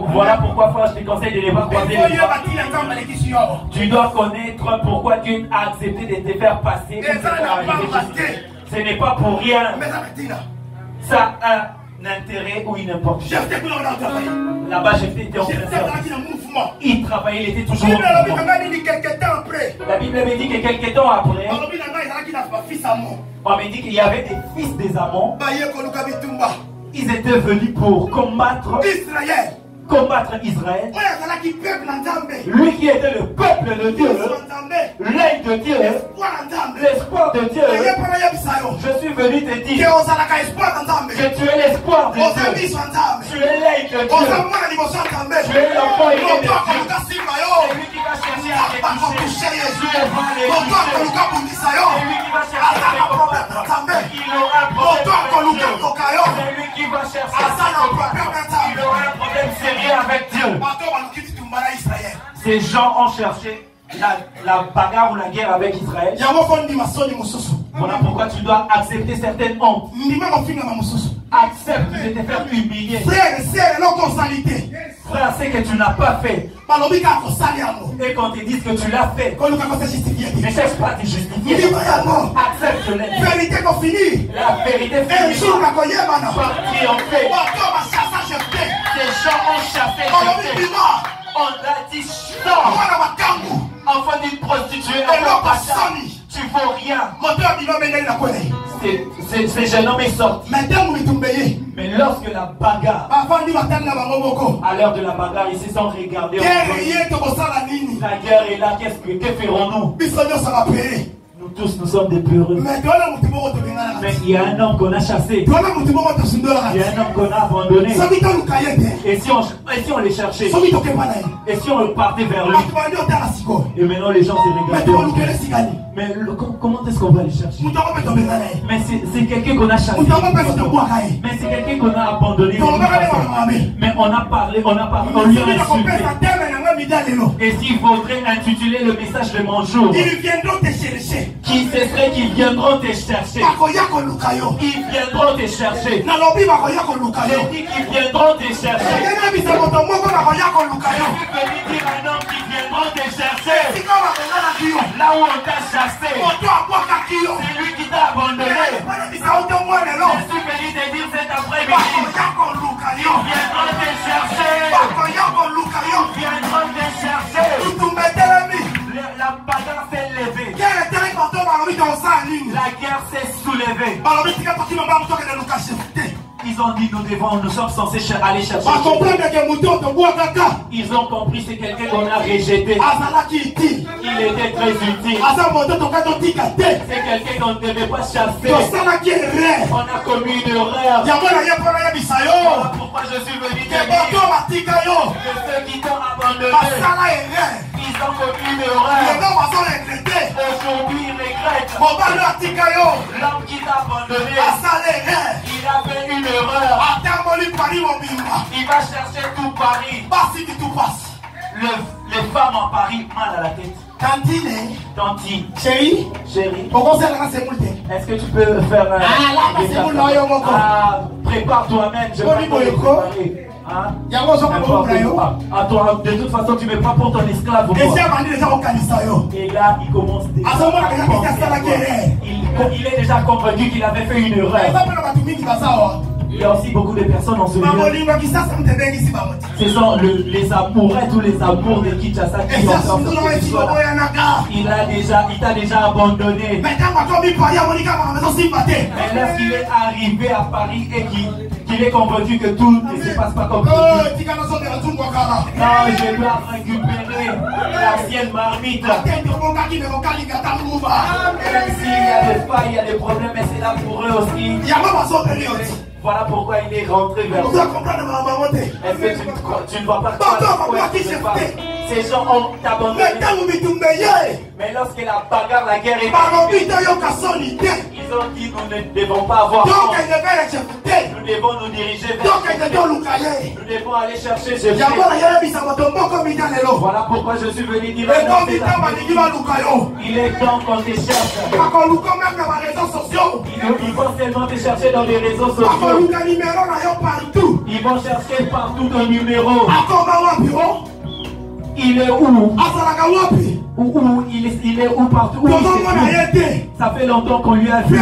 Voilà pourquoi frère, je te conseille de ne pas croiser les bras. Tu dois connaître pourquoi Dieu a accepté de te faire passer. Ce n'est pas pour rien. Ça a un intérêt ou une importance. Là-bas, j'étais en train. Il travaillait, il était toujours en mouvement. La Bible me dit que quelques temps après, on me dit qu'il y avait des fils des amants. Ils étaient venus pour combattre Israël. Lui qui était le peuple de Dieu, l'œil de Dieu, l'espoir de Dieu. Je suis venu te dire que tu es l'espoir de Dieu. Tu es l'œil de Dieu. Tu es l'enfant aimé de Dieu. C'est lui qui va chercher à te toucher. Tu es devant les toucher. C'est lui qui va chercher à te combattre. Il aura un problème. C'est lui qui va chercher à te combattre. Il aura un problème sérieux avec Dieu. Ces gens ont cherché la bagarre ou la guerre avec Israël. Voilà pourquoi tu dois accepter certaines hontes. Accepte de te faire humilier. Frère, c'est que tu n'as pas fait. Et qu'on te dise que tu l'as fait, ne cherche pas à te justifier. Accepte-le. La vérité finit par triompher. Ces gens ont chassé. On a dit sors. Enfant d'une prostituée, tu vaux rien. Ces jeunes hommes est sorti. Mais lorsque la bagarre, à l'heure de la bagarre, ils se sont regardés. La guerre est là, que ferons-nous? Nous tous, nous sommes des peureux. Mais il y a un homme qu'on a chassé. Il y a un homme qu'on a abandonné. Et si on les cherchait? Et si on partait vers lui? Et maintenant les gens se regardent. Mais comment est-ce qu'on va les chercher? Mais c'est quelqu'un qu'on a chassé. Mais c'est quelqu'un qu'on a abandonné. Mais on a parlé, on lui a insulté. Et s'il faudrait intituler le message de mon jour, ils viendront te chercher. Qui ce serait qu'ils viendront te chercher? Ils viendront te chercher. J'ai dit qu'ils viendront te chercher. Je suis venu dire un homme qui viendront te chercher. Là où on t'a chassé, c'est lui qui t'a abandonné. Je suis venu te dire cet après-midi, ils viendront te chercher. Ils viendront te chercher. La bagarre s'est levée. La guerre s'est soulevée. Ils ont dit nous sommes censés aller chercher. Ils ont compris c'est quelqu'un qu'on a rejeté. Il était très utile. C'est quelqu'un qu'on ne devait pas chasser. On a commis une erreur. Voilà pourquoi je suis venu te dire que ceux qui t'ont abandonné, ils ont commis une erreur. Aujourd'hui ils regrettent. L'homme qui t'a abandonné, il a fait une erreur. Il va chercher tout Paris. Les femmes en Paris mal à la tête. Tantine. Chérie. Est-ce que tu peux faire un... prépare toi-même. Je vais te préparer. Hein? De toute façon, tu me prends pour ton esclave. Et là, il commence déjà. Il est déjà convaincu qu'il avait fait une erreur. Il y a aussi beaucoup de personnes en ce lieu. Ce sont les amoureux, tous les amours de Kinshasa qui ont fait. Il t'a déjà abandonné. Mais lorsqu'il est arrivé à Paris et qu'il est convaincu que tout ne se passe pas comme prévu. Non, je dois récupérer l'ancienne marmite. Même s'il y a des failles, il y a des problèmes, mais c'est là pour eux aussi. Voilà pourquoi il est rentré vers Vous toi. dois comprendre ma maman. Est-ce que tu ne vois pas qui se fait? Ces gens ont abandonné. Mais lorsque la bagarre, la guerre est arrivée, ils ont dit nous ne devons pas avoir honte. Nous devons nous diriger vers Dieu. Nous devons aller chercher ce Dieu. Voilà pourquoi je suis venu dire il est temps qu'on te cherche. Ils vont seulement te chercher dans les réseaux sociaux. Ils vont chercher partout ton numéro. Il est où? Il est où partout où ça fait longtemps qu'on lui a vu.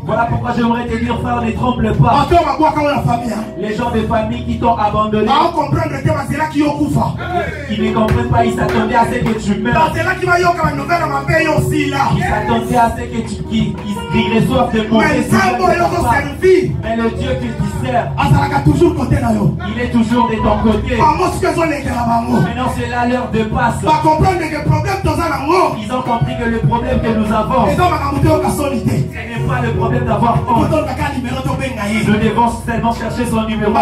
Voilà pourquoi j'aimerais te dire, frère, ne tremble pas. Les gens de famille qui t'ont abandonné, ils ne comprennent pas, ils s'attendaient à ce que tu meurs. Ils s'attendaient à ce que qu'ils reçoivent de mauvaises nouvelles. Mais le Dieu que tu sers, il est toujours de ton côté. Maintenant c'est là l'heure de passe. Ils ont compris que le problème que nous avons, ce n'est pas le problème d'avoir honte. Nous devons seulement chercher son numéro. Le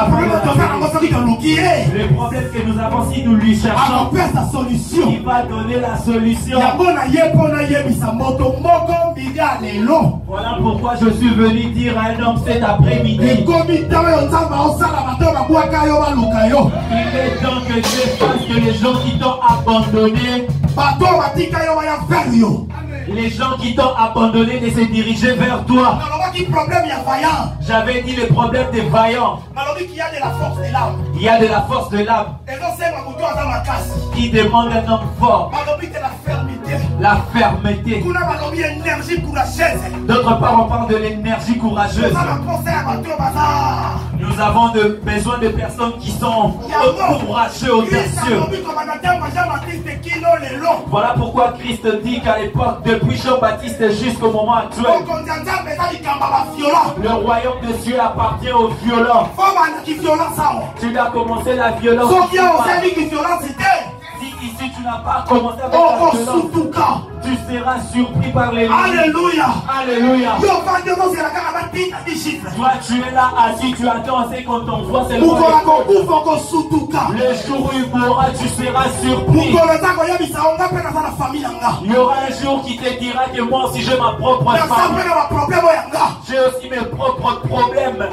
problème que nous avons, si nous lui cherchons, il va donner la solution. Voilà pourquoi je suis venu dire à un homme cet après-midi, il est temps que Dieu fasse que les gens qui t'ont abandonné, les gens qui t'ont abandonné de se diriger vers toi. J'avais dit le problème des vaillants. Il y a de la force de l'âme qui demande un homme fort. La fermeté. D'autre part, on parle de l'énergie courageuse. Nous avons besoin de personnes qui sont courageuses, audacieux. Voilà pourquoi Christ dit qu'à l'époque, depuis Jean-Baptiste jusqu'au moment actuel, le royaume de Dieu appartient aux violents. Tu dois commencer la violence. Si ici tu n'as pas commencé avec la violence, tu seras surpris par les lignes. Alléluia. Alléluia. Toi tu es là assis, tu attends c'est qu'on t'envoie seulement. Le jour où il mourra, tu seras surpris. Il y aura un jour qui te dira que moi aussi j'ai ma propre famille. J'ai aussi mes propres problèmes.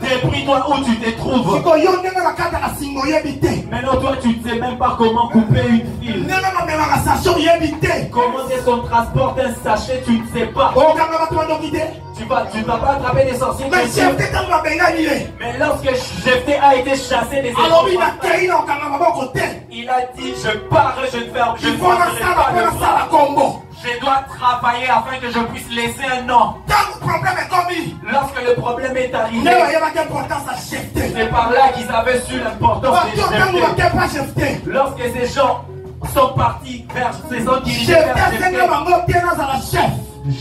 Débrouille-toi où tu te trouves. Maintenant toi tu ne sais même pas comment couper une file. Comment est-ce qu'on transporte un sachet, tu ne sais pas. Tu vas pas attraper des sorciers. Mais lorsque Jephthé a été chassé des Égyptiens, il a dit je pars, je ne ferai pas de combo. Je dois travailler afin que je puisse laisser un nom. Lorsque le problème est arrivé, c'est par là qu'ils avaient su l'importance de Jephthé. Lorsque ces gens sont partis vers ces gens dirigés vers Jephthé,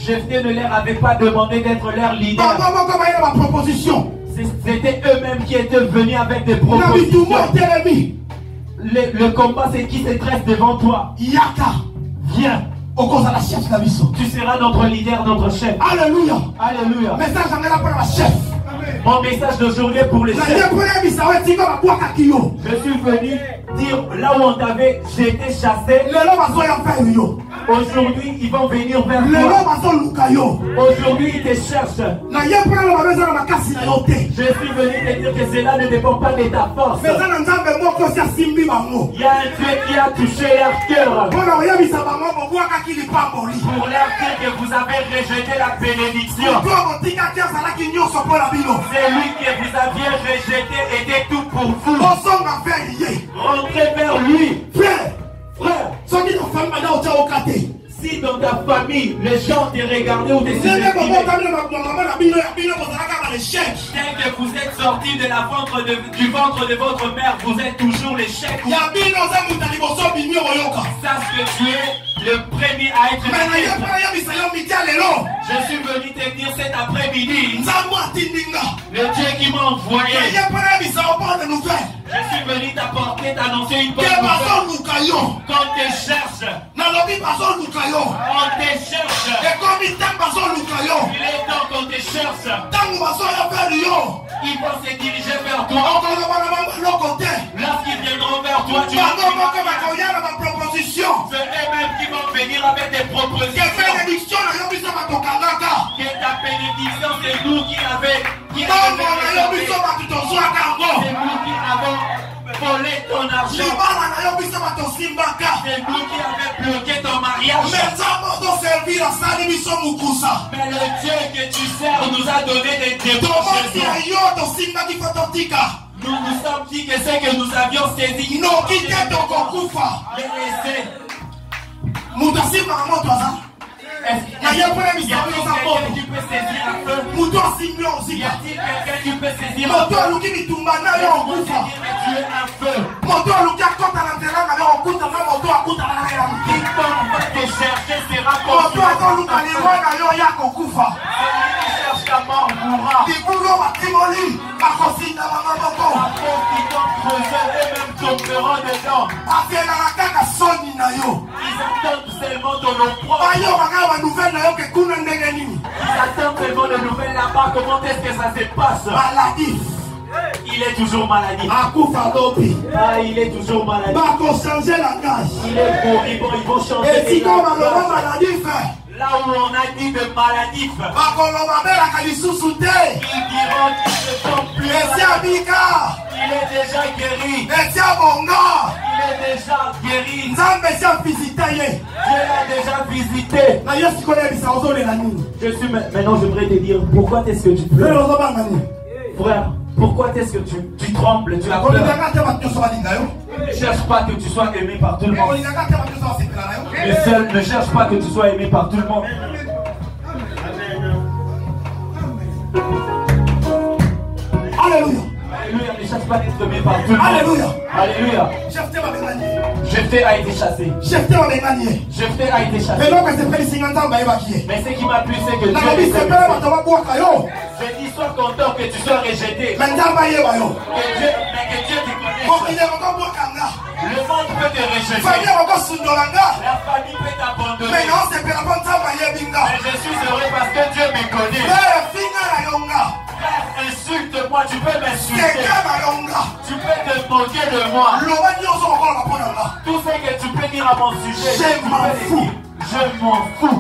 Jephthé ne leur avait pas demandé d'être leur leader. C'était eux-mêmes qui étaient venus avec des propositions. Le combat, c'est qui se dresse devant toi. Viens. Tu seras notre leader, notre chef. Alléluia. Alléluia. Chef. Mon message d'aujourd'hui est pour les chefs. Je suis venu dire là où on t'avait, j'ai été chassé. Aujourd'hui, ils vont venir vers toi. Aujourd'hui, ils te cherchent. Je suis venu te dire que cela ne dépend pas de ta force. Il y a un Dieu qui a touché leur cœur. Pour leur dire que vous avez rejeté la bénédiction. C'est lui que vous aviez rejeté était tout pour vous. Rentrez vers lui. Frère. Si dans ta famille, les gens te regardaient ou te sous-estimaient, dès que vous êtes sortis du ventre de votre mère, vous êtes toujours l'échec. Sache que tu es le premier à être l'échec. Je suis venu te dire cet après-midi, le Dieu qui m'a envoyé, je suis venu t'apporter, t'annoncer une bonne nouvelle. Quand tu cherches, On te cherche. Il est temps qu'on te cherche. Ils vont se diriger vers toi. Lorsqu'ils viendront vers toi, tu vas c'est eux-mêmes qui vont venir avec des propositions. Que ta bénédiction, c'est nous qui avons volé ton argent. C'est nous qui avons bloqué ton mariage. Mais le Dieu que tu sers nous a donné des dépenses. Nous nous sommes dit que c'est que nous avions saisi. Non, qui t'aide ton Kokufa. Les laisser. Est-ce qu'il y a quelqu'un qui peut saisir un feu? Y a-t-il quelqu'un qui peut saisir un feu? Tu es un feu. Quiconque va te chercher sera conçu. Celui qui cherche ta mort mourra. La porte qui t'ont creusé, eux-mêmes tomberont dedans. Ils attendent seulement ton opprobre. Ils attendent seulement de nouvelles là-bas. Comment est-ce que ça se passe? Maladif. Il est toujours maladif. Ah, il est toujours maladif. Il est moribond, ils vont changer. Et si comme maladif, là où on a dit de maladif, ils diront qu'ils ne sont plus maladifs. Il est déjà guéri. Il est déjà guéri. Dieu l'a déjà visité. Maintenant, j'aimerais te dire pourquoi est-ce que tu pleures? Frère, pourquoi est-ce que tu trembles? Tu as peur. Ne cherche pas que tu sois aimé par tout le monde. Ne cherche pas que tu sois aimé par tout le monde. Alléluia. Alléluia, ne cherche pas d'être aimé par tout le monde. Alléluia. Alléluia. Jephthé a été chassé. Jephthé a été chassé. Mais ce qui m'a plu, c'est que Dieu je dis sois content que tu sois rejeté. Mais que Dieu te connaisse. Le monde peut te rejeter. La famille peut t'abandonner. Mais je suis heureux parce que Dieu me connaît. Frère, insulte-moi, tu peux m'insulter. Tu peux te moquer de moi. Tout ce que tu peux dire à mon sujet, je m'en fous. Je m'en fous.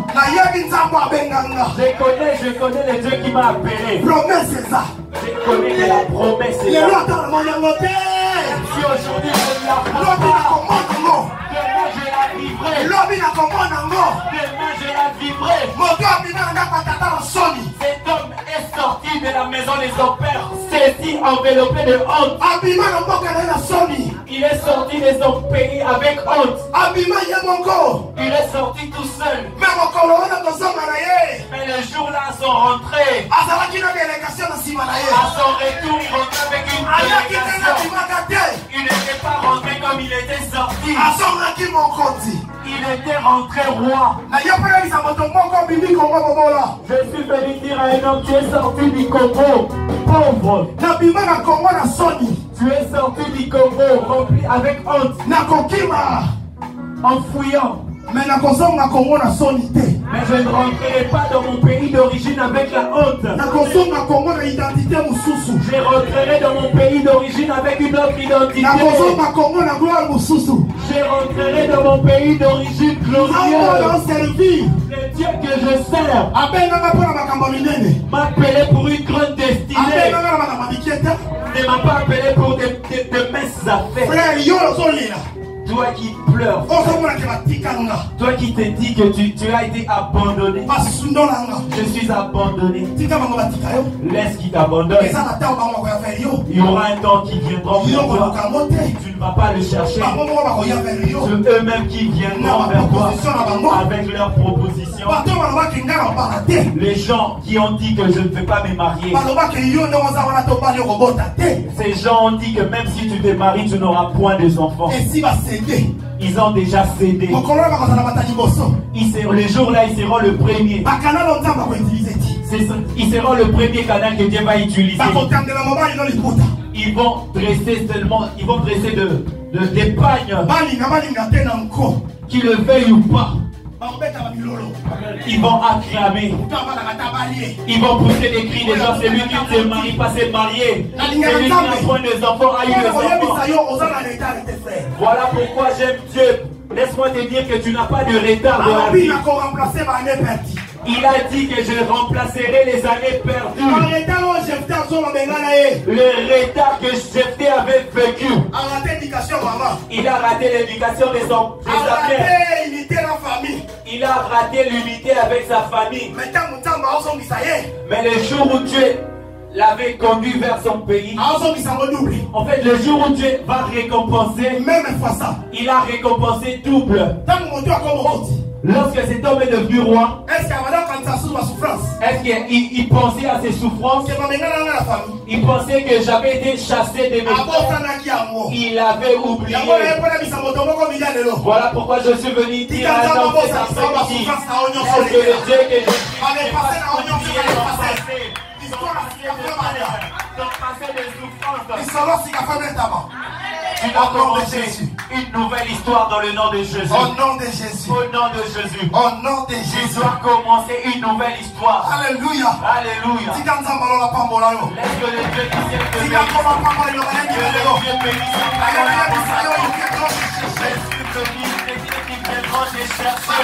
Je connais le Dieu qui m'a appelé. Je connais que la promesse est là. Si aujourd'hui je ne la prends pas, demain je la vivrai. Demain je la vivrai. Cet homme est sorti de la maison des son père, saisi, enveloppé de honte. Il est sorti de son pays avec honte. Il est sorti tout seul. Mais le jour-là, sont rentrés. À son retour, il rentrait avec une délégation. Il n'était pas rentré comme il était sorti. Il était rentré roi. Je suis venu dire à un homme, tu es sorti du Congo, pauvre. Tu es sorti du Congo, rempli avec honte. En fouillant. Mais je ne rentrerai pas dans mon pays d'origine avec la honte. Je rentrerai dans mon pays d'origine avec une autre identité. Je rentrerai dans mon pays d'origine glorieuse. Le Dieu que je sers m'a appelé pour une grande destinée. Ne m'a pas appelé pour de minces affaires. Toi qui pleures, toi qui te dis que tu as été abandonné, je suis abandonné. Laisse qu'il t'abandonne. Il y aura un temps qui viendra vers toi. Tu ne vas pas le chercher. C'est eux-mêmes qui viendront vers toi avec leurs propositions. Les gens qui ont dit que je ne vais pas me marier, ces gens ont dit que même si tu te maries, tu n'auras point des enfants. Ils ont déjà cédé. Les jours-là, ils seront le premier. Ils seront le premier canal que Dieu va utiliser. Ils vont dresser d'épargne, qu'ils le veuillent ou pas, ils vont acclamer, ils vont pousser des cris des gens. C'est lui qui ne se marie pas, s'est marié. C'est lui qui a point des enfants, a eu des enfants. Voilà pourquoi j'aime Dieu. Laisse-moi te dire que tu n'as pas de retard dans la vie. Il a dit que je remplacerai les années perdues. Le retard que Jephthé avait vécu. Il a raté l'éducation de sa mère. Il a raté l'unité avec sa famille. Mais le jour où Dieu l'avait conduit vers son pays, en fait, le jour où Dieu va récompenser, il a récompensé double. Lorsque cet homme est devenu roi, est-ce qu'il pensait à ses souffrances? Il pensait que j'avais été chassé de mes frères. Il avait oublié. Voilà pourquoi je suis venu dire à un homme cet après-midi, est-ce que le Dieu que je suis n'est pas oublié dans le passé? Tu dois commencer une nouvelle histoire dans le nom de Jésus. Au nom de Jésus. Au nom de Jésus. Au nom de Jésus. Tu dois commencer une nouvelle histoire. Alléluia. Alléluia. Laisse que le Dieu du ciel te bénisse. Que le Dieu bénisse ils viendront te chercher.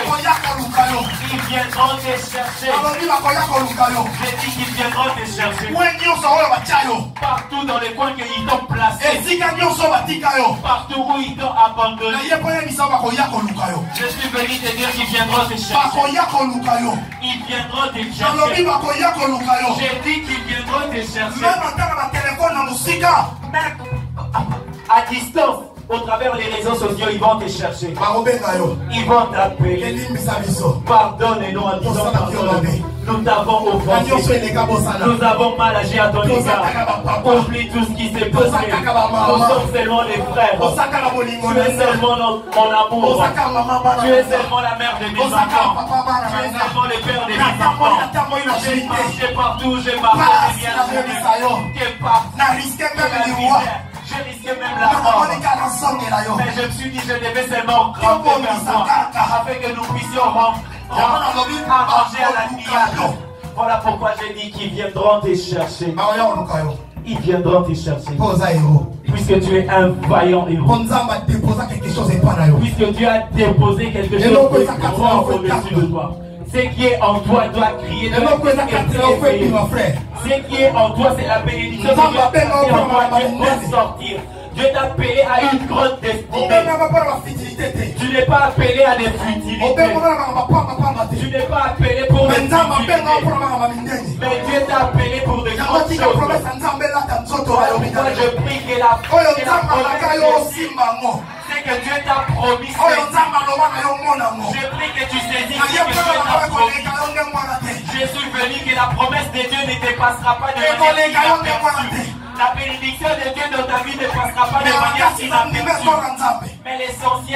Ils viendront te chercher. J'ai dit qu'ils viendront te chercher. Partout dans les coins qu'ils t'ont placé. Partout où ils t'ont abandonné. Je suis venu te dire qu'ils viendront te chercher. Ils viendront te chercher. J'ai dit qu'ils viendront te chercher. Même à distance. Au travers les réseaux sociaux, ils vont te chercher. Ils vont t'appeler. Pardonne-nous en disant pardonne. Nous t'avons offensé. Nous avons mal agi à ton égard. Oublie tout ce qui s'est passé. Nous sommes seulement des frères. Tu es seulement mon amour. Tu es seulement la mère de mes enfants. Tu es seulement le père de mes enfants. J'ai marché partout, j'ai marché des biens. Que partout. J'ai risqué même la mort. Mais je me suis dit je devais seulement grimper vers toi afin que nous puissions arranger à la triade. Voilà pourquoi j'ai dit qu'ils viendront te chercher. Ils viendront te chercher. Puisque tu es un vaillant héros. Puisque tu as déposé quelque chose de grand au-dessus de toi. Ce qui est en toi doit crier. Ce qui est en toi, c'est la bénédiction. Dieu doit sortir. Dieu t'a appelé à une grande destinée. Tu n'es pas appelé à des futilités. Tu n'es pas appelé pour des futilités. Mais Dieu t'a appelé pour des grandes choses. Pourquoi je prie que la c'est que Dieu t'a promis. Je prie que tu saisis ce que Dieu t'a promis. Je suis venu que la promesse de Dieu ne dépassera pas de manière inaperçue. La bénédiction de Dieu dans ta vie ne passera pas de manière inaperçue. Mais l'essentiel